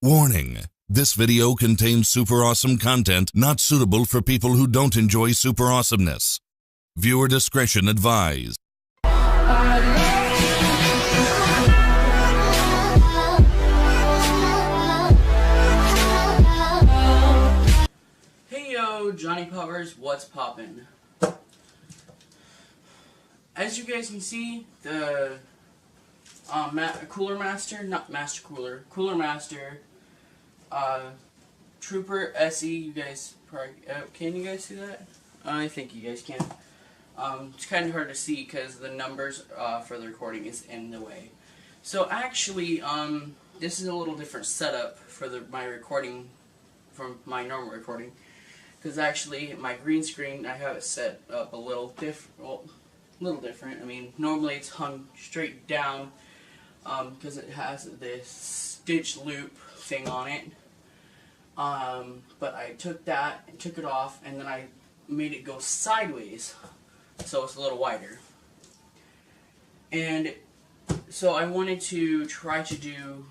Warning: this video contains super awesome content not suitable for people who don't enjoy super awesomeness. Viewer discretion advised. Hey yo, Johnny Powers, what's poppin'? As you guys can see, the Cooler Master Trooper SE, you guys probably, can you guys see that? I think you guys can. It's kind of hard to see because the numbers for the recording is in the way. So actually, this is a little different setup for my recording from my normal recording. Because actually, my green screen, I have it set up a little different. I mean, normally it's hung straight down because it has this stitch loop thing on it. But I took that and took it off, and then I made it go sideways, so it's a little wider. And so I wanted to try to do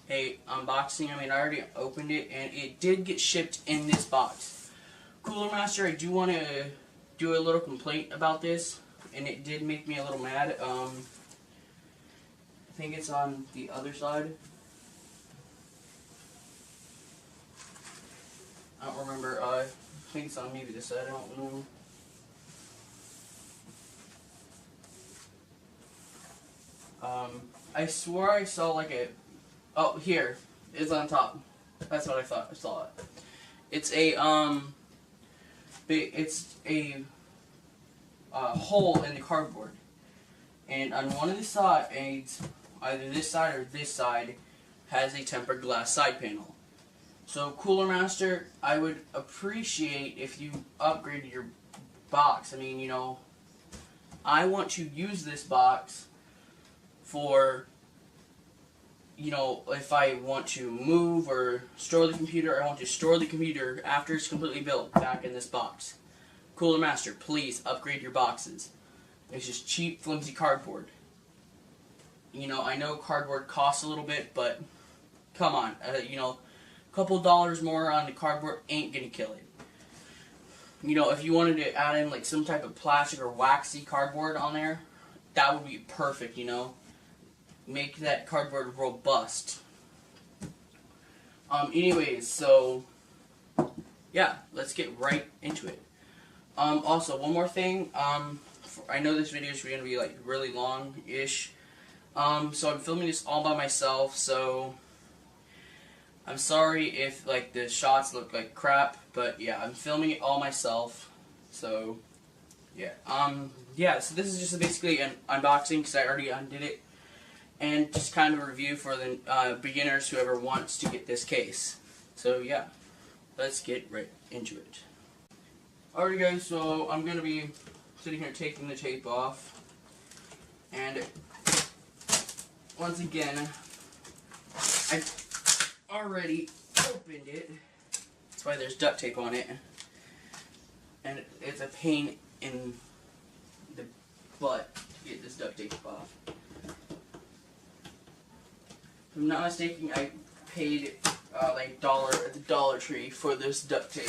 a unboxing. I mean, I already opened it, and it did get shipped in this box. Cooler Master, I do want to do a little complaint about this, and it did make me a little mad. I think it's on the other side. I don't remember. I think it's on maybe this side. I don't know. I swore I saw like a. Oh, here it's on top. That's what I thought. I saw it. It's a hole in the cardboard, and on one of the sides, either this side or this side, has a tempered glass side panel. So Cooler Master, I would appreciate if you upgraded your box. I mean, you know, I want to use this box for, you know, if I want to move or store the computer, I want to store the computer after it's completely built back in this box. Cooler Master, please upgrade your boxes. It's just cheap, flimsy cardboard. You know, I know cardboard costs a little bit, but come on, you know, a couple dollars more on the cardboard ain't gonna kill it. You know, if you wanted to add in like some type of plastic or waxy cardboard on there, that would be perfect, you know. Make that cardboard robust. Anyways, so yeah, let's get right into it. Also, one more thing. I know this video is going to be like really long-ish. So I'm filming this all by myself. So I'm sorry if like the shots look like crap, but yeah, I'm filming it all myself. So yeah, yeah. So this is just basically an unboxing because I already undid it. And just kind of a review for the beginners, whoever wants to get this case. So yeah, let's get right into it. Alright guys, so I'm going to be sitting here taking the tape off. And once again, I already opened it. That's why there's duct tape on it. And it's a pain in the butt to get this duct tape off. If I'm not mistaken, I paid like $1 at the Dollar Tree for this duct tape.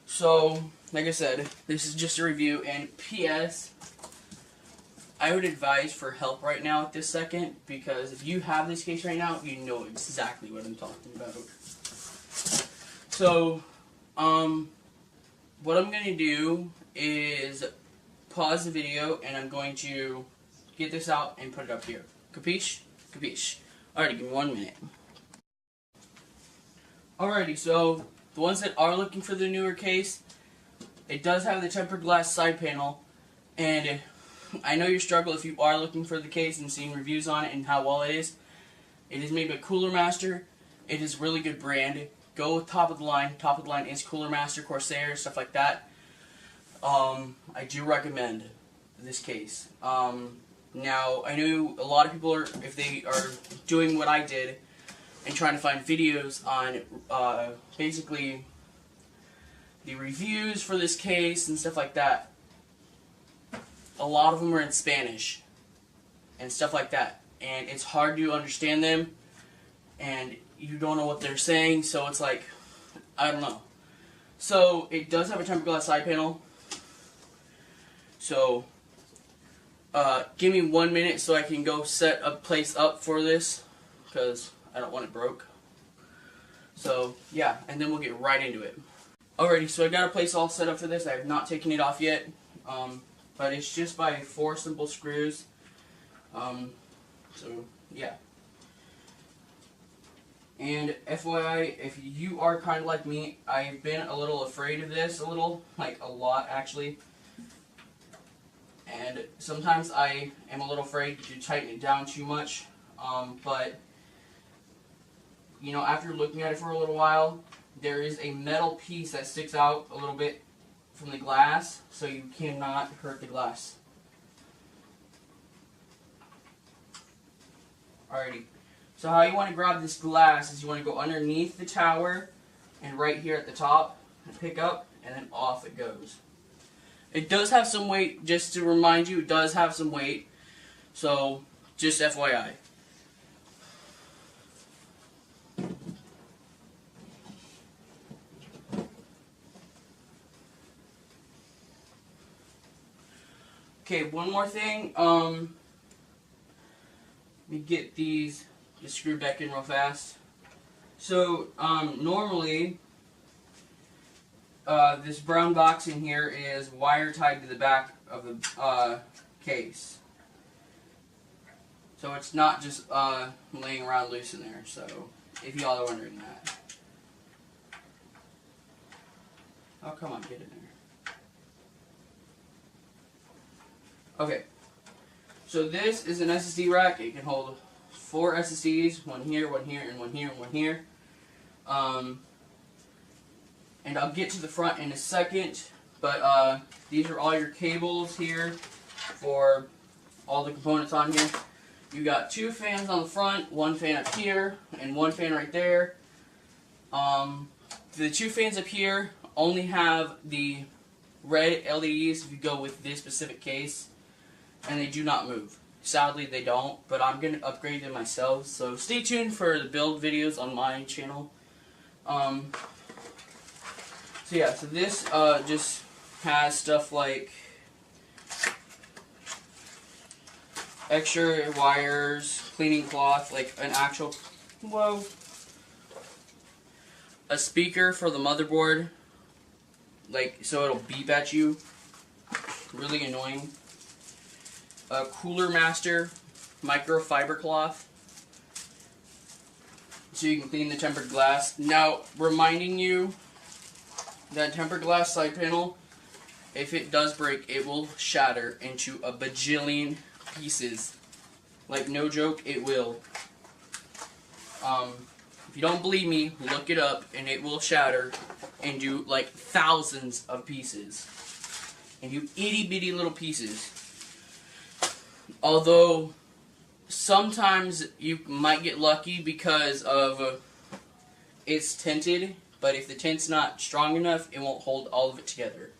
So, like I said, this is just a review, and P.S. I would advise for help right now at this second, because if you have this case right now, you know exactly what I'm talking about. So, what I'm going to do is pause the video, and I'm going to get this out and put it up here. Capiche? Capiche. Alrighty, give me 1 minute. Alrighty, so the ones that are looking for the newer case, it does have the tempered glass side panel, and I know you struggle if you are looking for the case and seeing reviews on it and how well it is. It is made by Cooler Master. It is really good brand. Go with top of the line. Top of the line is Cooler Master, Corsair, stuff like that. I do recommend this case. Now, I know a lot of people are, if they are doing what I did and trying to find videos on basically the reviews for this case and stuff like that, a lot of them are in Spanish. and stuff like that. And it's hard to understand them, and you don't know what they're saying, so it's like, I don't know. So it does have a tempered glass side panel. So give me 1 minute so I can go set a place up for this, because I don't want it broke. So yeah, and then we'll get right into it. Alrighty, so I got a place all set up for this. I have not taken it off yet, but it's just by 4 simple screws. So yeah. And FYI, if you are kind of like me, I've been a little afraid of this, like a lot actually. And sometimes I am a little afraid to tighten it down too much, but you know, after looking at it for a little while, there is a metal piece that sticks out a little bit from the glass, so you cannot hurt the glass. Alrighty, so how you want to grab this glass is you want to go underneath the tower and right here at the top and pick up, and then off it goes. It does have some weight, just to remind you, it does have some weight, so just FYI. Okay, one more thing, let me get these just screwed back in real fast. So, normally, this brown box in here is wire tied to the back of the case. So it's not just laying around loose in there, so if y'all are wondering that. Oh, come on, get in there. Okay, so this is an SSD rack. It can hold 4 SSDs, one here, one here, and one here, and one here. And I'll get to the front in a second, but these are all your cables here for all the components on here. You got 2 fans on the front, 1 fan up here, and 1 fan right there. The 2 fans up here only have the red LEDs if you go with this specific case, and they do not move. Sadly, they don't, but I'm going to upgrade them myself, so stay tuned for the build videos on my channel. So yeah, so this just has stuff like extra wires, cleaning cloth, like an actual, a speaker for the motherboard, like so it'll beep at you, really annoying. A cooler master microfiber cloth, so you can clean the tempered glass. Now, reminding you that tempered glass side panel, if it does break, it will shatter into a bajillion pieces. Like, no joke, it will. If you don't believe me, look it up, and it will shatter into like thousands of pieces, into itty bitty little pieces. Although sometimes you might get lucky because of it's tinted, but if the tint's not strong enough, it won't hold all of it together.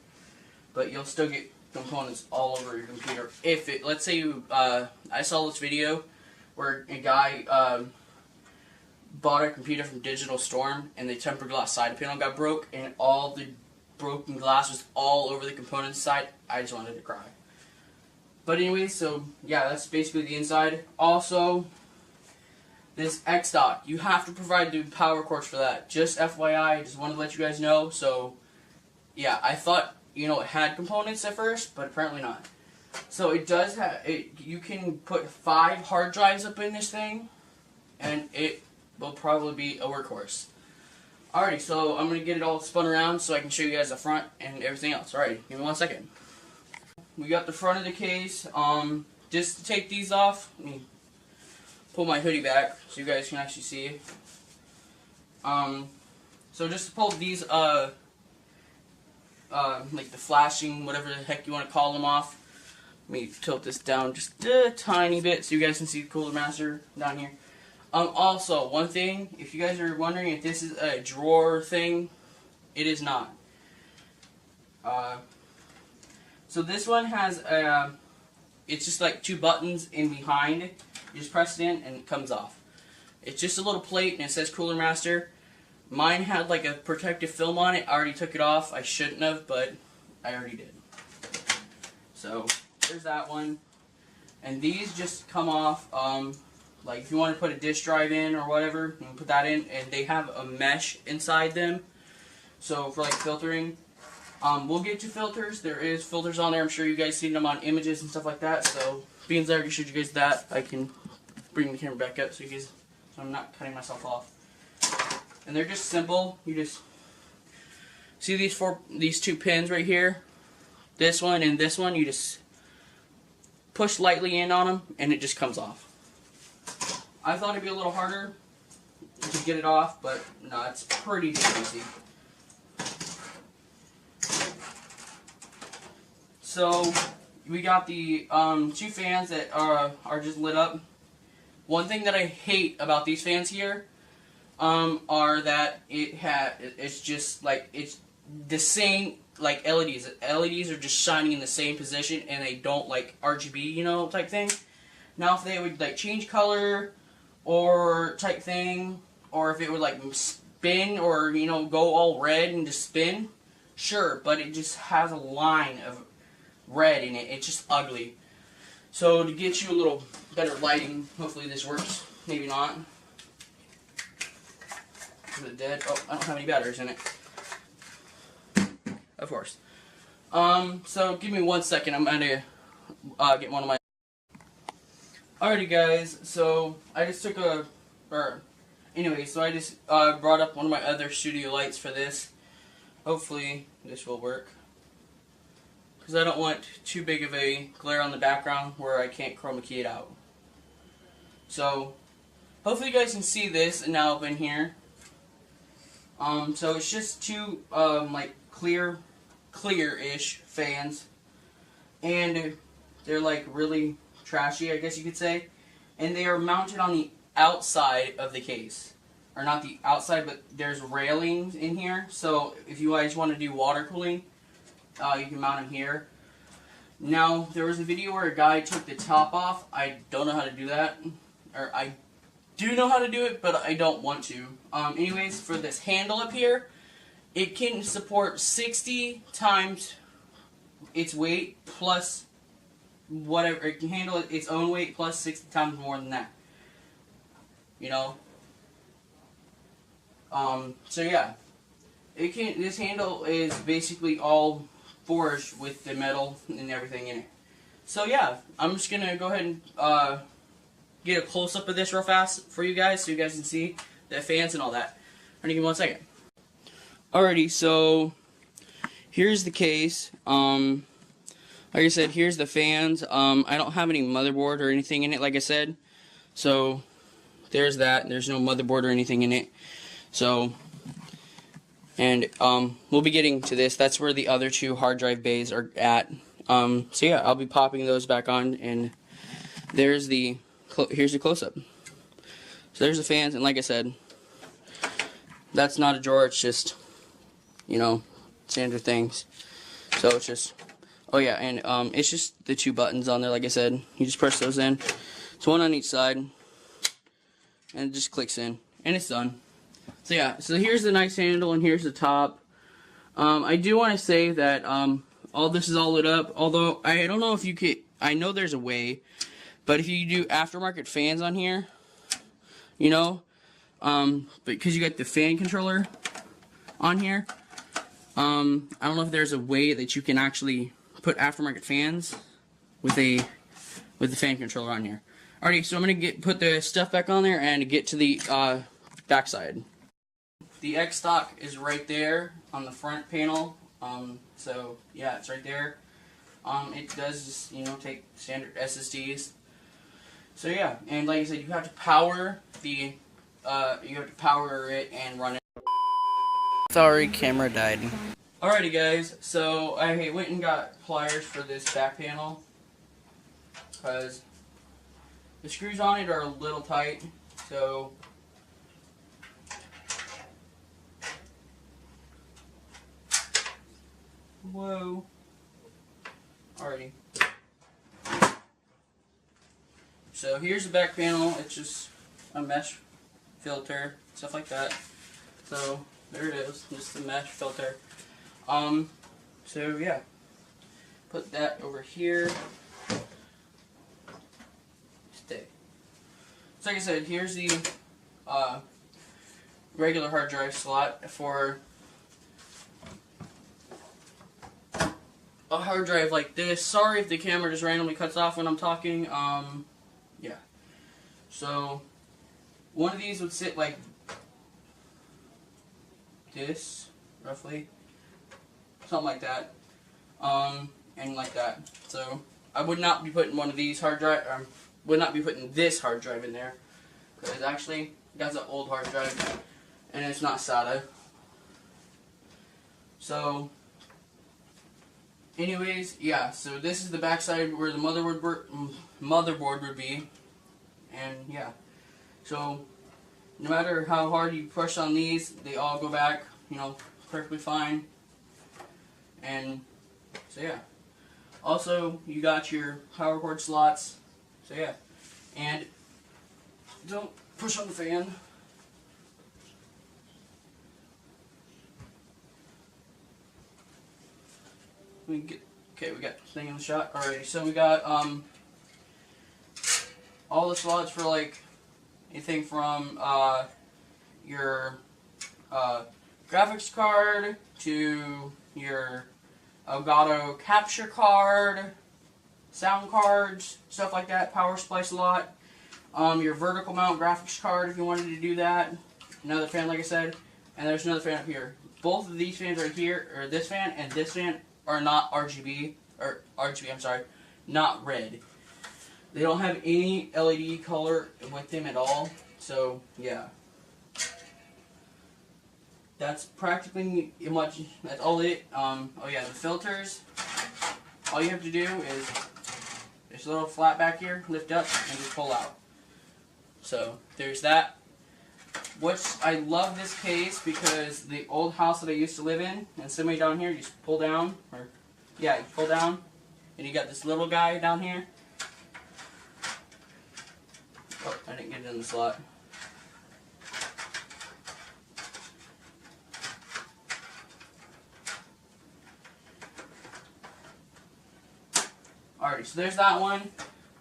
But you'll still get components all over your computer. If it, let's say you, I saw this video where a guy bought a computer from Digital Storm, and the tempered glass side panel got broke, and all the broken glass was all over the component side. I just wanted to cry. But anyway, so yeah, that's basically the inside. Also, this X dot, you have to provide the power cords for that. Just FYI, just wanted to let you guys know. So yeah, I thought, you know, it had components at first, but apparently not. So it does have, you can put 5 hard drives up in this thing, and it will probably be a workhorse. Alrighty, so I'm going to get it all spun around so I can show you guys the front and everything else. Alrighty, give me 1 second. We got the front of the case. Just to take these off, let me pull my hoodie back so you guys can actually see. So just to pull these, like the flashing, whatever the heck you want to call them off. Let me tilt this down just a tiny bit so you guys can see the cooler master down here. Also, one thing, if you guys are wondering if this is a drawer thing, it is not. So this one has a it's just like 2 buttons in behind. You just press it in and it comes off. It's just a little plate and it says Cooler Master. Mine had like a protective film on it. I already took it off. I shouldn't have, but I already did. So there's that one. And these just come off, like if you want to put a disk drive in or whatever, you can put that in, and they have a mesh inside them. So for like filtering, we'll get to filters. There is filters on there. I'm sure you guys seen them on images and stuff like that. So being that I already showed you guys that, I can bring the camera back up so you guys, so I'm not cutting myself off. And they're just simple. You just see these 2 pins right here. This one and this one. You just push lightly in on them, and it just comes off. I thought it'd be a little harder to get it off, but no, it's pretty easy. So we got the 2 fans that are just lit up. One thing that I hate about these fans here are that it's just like it's the same like LEDs. LEDs are just shining in the same position, and they don't like RGB, you know, type thing. Now if they would like change color or type thing, or if it would like spin or, you know, go all red and just spin, sure, but it just has a line of red in it. It's just ugly. So to get you a little better lighting, hopefully this works. Maybe not. Is it dead? Oh, I don't have any batteries in it. Of course. So give me 1 second. I'm gonna get one of my. Alrighty, guys. So I just took a, anyway. So I just brought up one of my other studio lights for this. Hopefully this will work, because I don't want too big of a glare on the background where I can't chroma key it out. So hopefully you guys can see this now up in here. So it's just 2 like clear-ish fans, and they're like really trashy, I guess you could say, and they are mounted on the outside of the case, or not the outside, but there's railings in here. So if you guys want to do water cooling, you can mount them here. Now there was a video where a guy took the top off. I don't know how to do that, or I do know how to do it, but I don't want to. Anyways, for this handle up here, it can support 60 times its weight plus whatever. It can handle its own weight plus 60 times more than that. You know? So yeah. It can. This handle is basically all forged with the metal and everything in it. So yeah, I'm just gonna go ahead and get a close-up of this real fast for you guys, so you guys can see the fans and all that. Give me 1 second. Alrighty, so here's the case. Like I said, here's the fans. I don't have any motherboard or anything in it, like I said. So there's that. There's no motherboard or anything in it. So, and we'll be getting to this. That's where the other 2 hard drive bays are at. So yeah, I'll be popping those back on, and there's the here's the close-up. So there's the fans, and like I said, that's not a drawer. It's just, you know, standard things. So it's just, oh yeah, and it's just the 2 buttons on there. Like I said, you just press those in. It's one on each side, and it just clicks in, and it's done. So yeah, so here's the nice handle, and here's the top. I do want to say that all this is all lit up. Although I don't know if you could. I know there's a way, but if you do aftermarket fans on here, you know, because you got the fan controller on here. I don't know if there's a way that you can actually put aftermarket fans with the fan controller on here. Alrighty, so I'm gonna put the stuff back on there and get to the backside. The X stock is right there on the front panel. So yeah, it's right there. It does just, you know, take standard SSDs. So yeah, and like I said, you have to power the it and run it. Sorry, camera died. Alrighty guys, so I went and got pliers for this back panel, because the screws on it are a little tight, so whoa. Alrighty. So here's the back panel. It's just a mesh filter, stuff like that. So there it is, just the mesh filter. So yeah, put that over here. Stay. So like I said, here's the regular hard drive slot for a hard drive like this. Sorry if the camera just randomly cuts off when I'm talking. Yeah. So one of these would sit like this, roughly, something like that, and like that. So I would not be putting one of these hard drive, would not be putting this hard drive in there, because actually that's an old hard drive, and it's not SATA. So anyways, yeah, so this is the backside where the motherboard would be, and yeah, so no matter how hard you push on these, they all go back, you know, perfectly fine. And so yeah, also you got your power cord slots, so yeah, and don't push on the fan. We got the thing in the shot. Alrighty, so we got all the slots for like anything from your graphics card to your Elgato capture card, sound cards, stuff like that, power supply slot, your vertical mount graphics card if you wanted to do that, another fan like I said, and there's another fan up here. Both of these fans right here, or this fan and this fan, are not RGB, I'm sorry, not red. They don't have any LED color with them at all, so yeah. That's practically that's all it. Oh yeah, the filters, all you have to do is this little flap back here, lift up, and just pull out. So there's that. I love this case because the old house that I used to live in, and somebody down here, you just pull down, or yeah, you pull down, and you got this little guy down here. Oh, I didn't get it in the slot. Alright, so there's that one.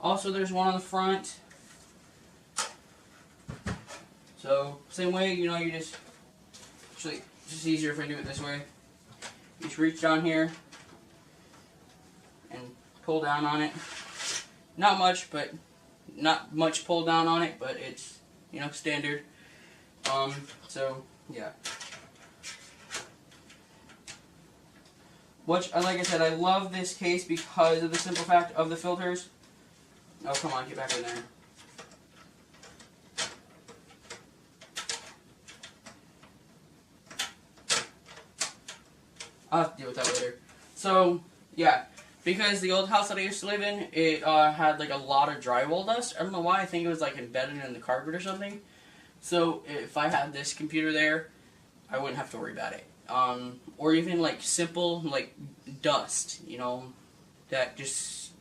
Also, there's one on the front. So, same way, you know, you just, actually, it's just easier if I do it this way. You just reach down here and pull down on it. Not much pull down on it, but it's, you know, standard. So, yeah. Like I said, I love this case because of the simple fact of the filters. Oh, come on, get back in there. I'll have to deal with that later. So, yeah, because the old house that I used to live in, it had like a lot of drywall dust. I don't know why, I think it was like embedded in the carpet or something. So, if I had this computer there, I wouldn't have to worry about it. Or even like simple like dust, you know, that just,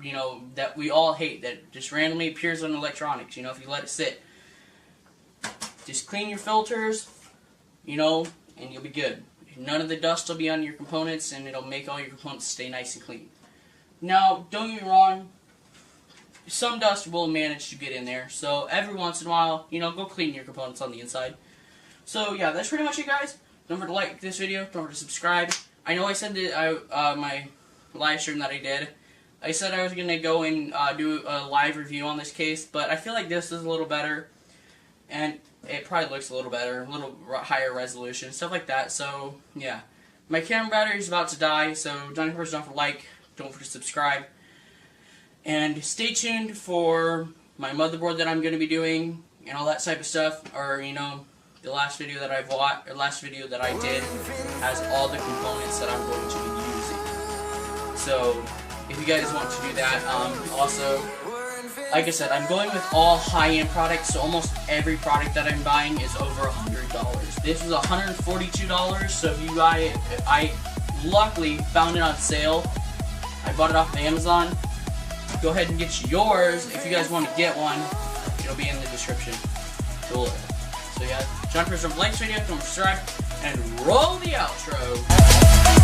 you know, that we all hate, that just randomly appears on electronics, you know, if you let it sit. Just clean your filters, you know, and you'll be good. None of the dust will be on your components, and it'll make all your components stay nice and clean. Now, don't get me wrong, some dust will manage to get in there, so every once in a while, you know, go clean your components on the inside. So, yeah, that's pretty much it, guys. Don't forget to like this video, don't forget to subscribe. I know I said that my live stream that I did, I said I was going to go and do a live review on this case, but I feel like this is a little better, and it probably looks a little better, a little higher resolution, stuff like that. So, yeah. My camera battery is about to die, so don't forget to like, don't forget to subscribe. And stay tuned for my motherboard that I'm going to be doing, and all that type of stuff, or, you know, the last video that I bought, or last video that I did, has all the components that I'm going to be using. So, if you guys want to do that, also, like I said, I'm going with all high-end products, so almost every product that I'm buying is over $100. This was $142, so if you buy it, I luckily found it on sale. I bought it off of Amazon, go ahead and get yours. If you guys want to get one, it'll be in the description below. So yeah, John Chris from Blake's video, come subscribe, and roll the outro.